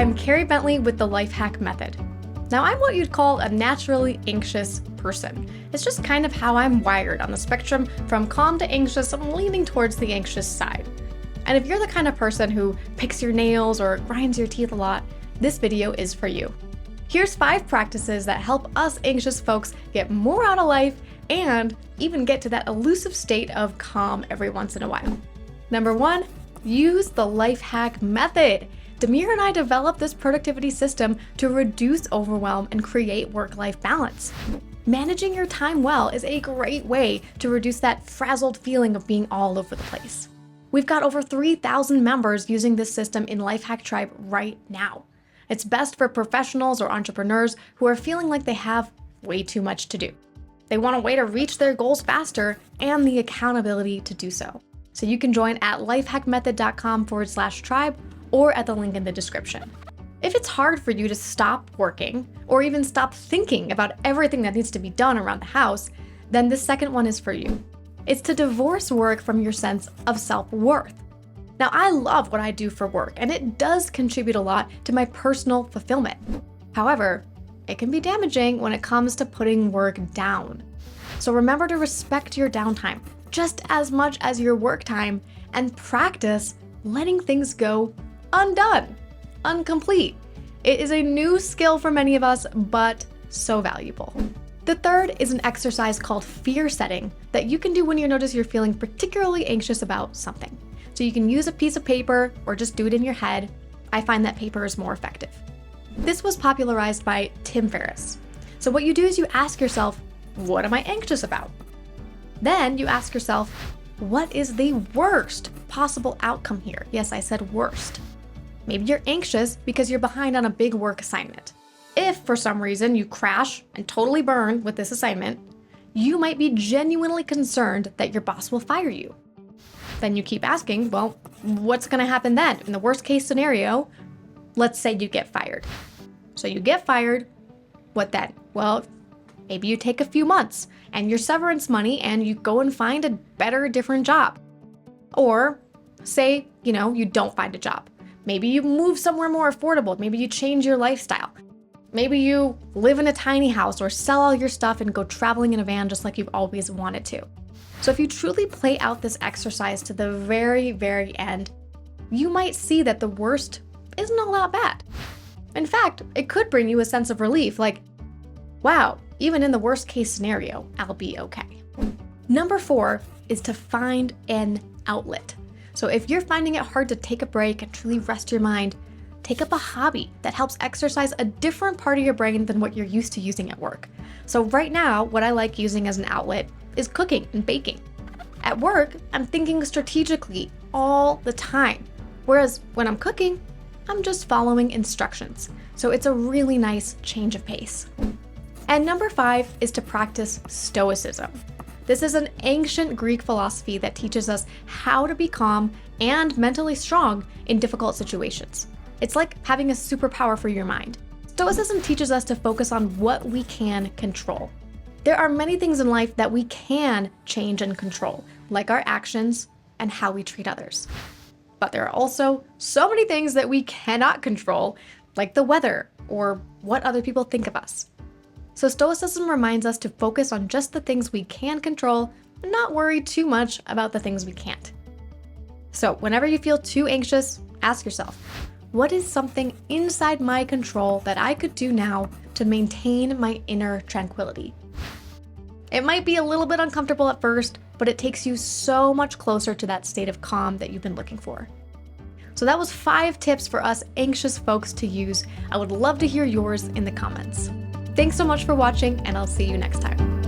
I'm Carrie Bentley with the Life Hack Method. Now, I'm what you'd call a naturally anxious person. It's just kind of how I'm wired on the spectrum from calm to anxious. I'm leaning towards the anxious side. And if you're the kind of person who picks your nails or grinds your teeth a lot, this video is for you. Here's 5 practices that help us anxious folks get more out of life and even get to that elusive state of calm every once in a while. Number 1, use the Life Hack Method. Demir and I developed this productivity system to reduce overwhelm and create work-life balance. Managing your time well is a great way to reduce that frazzled feeling of being all over the place. We've got over 3,000 members using this system in Life Hack Tribe right now. It's best for professionals or entrepreneurs who are feeling like they have way too much to do. They want a way to reach their goals faster and the accountability to do so. So you can join at lifehackmethod.com/tribe or at the link in the description. If it's hard for you to stop working or even stop thinking about everything that needs to be done around the house, then the second one is for you. It's to divorce work from your sense of self-worth. Now, I love what I do for work, and it does contribute a lot to my personal fulfillment. However, it can be damaging when it comes to putting work down. So remember to respect your downtime just as much as your work time and practice letting things go undone, incomplete. It is a new skill for many of us, but so valuable. The third is an exercise called fear setting that you can do when you notice you're feeling particularly anxious about something. So you can use a piece of paper or just do it in your head. I find that paper is more effective. This was popularized by Tim Ferriss. So what you do is you ask yourself, what am I anxious about? Then you ask yourself, what is the worst possible outcome here? Yes, I said worst. Maybe you're anxious because you're behind on a big work assignment. If for some reason you crash and totally burn with this assignment, you might be genuinely concerned that your boss will fire you. Then you keep asking, well, what's going to happen then? In the worst case scenario, let's say you get fired. So you get fired, what then? Well, maybe you take a few months and your severance money and you go and find a better, different job. Or say, you don't find a job. Maybe you move somewhere more affordable. Maybe you change your lifestyle. Maybe you live in a tiny house or sell all your stuff and go traveling in a van just like you've always wanted to. So if you truly play out this exercise to the very, very end, you might see that the worst isn't all that bad. In fact, it could bring you a sense of relief, like, wow, even in the worst case scenario, I'll be okay. Number 4 is to find an outlet. So if you're finding it hard to take a break and truly rest your mind, take up a hobby that helps exercise a different part of your brain than what you're used to using at work. So right now, what I like using as an outlet is cooking and baking. At work, I'm thinking strategically all the time. Whereas when I'm cooking, I'm just following instructions. So it's a really nice change of pace. And number 5 is to practice Stoicism. This is an ancient Greek philosophy that teaches us how to be calm and mentally strong in difficult situations. It's like having a superpower for your mind. Stoicism teaches us to focus on what we can control. There are many things in life that we can change and control, like our actions and how we treat others. But there are also so many things that we cannot control, like the weather or what other people think of us. So Stoicism reminds us to focus on just the things we can control and not worry too much about the things we can't. So whenever you feel too anxious, ask yourself, what is something inside my control that I could do now to maintain my inner tranquility? It might be a little bit uncomfortable at first, but it takes you so much closer to that state of calm that you've been looking for. So that was 5 tips for us anxious folks to use. I would love to hear yours in the comments. Thanks so much for watching, and I'll see you next time.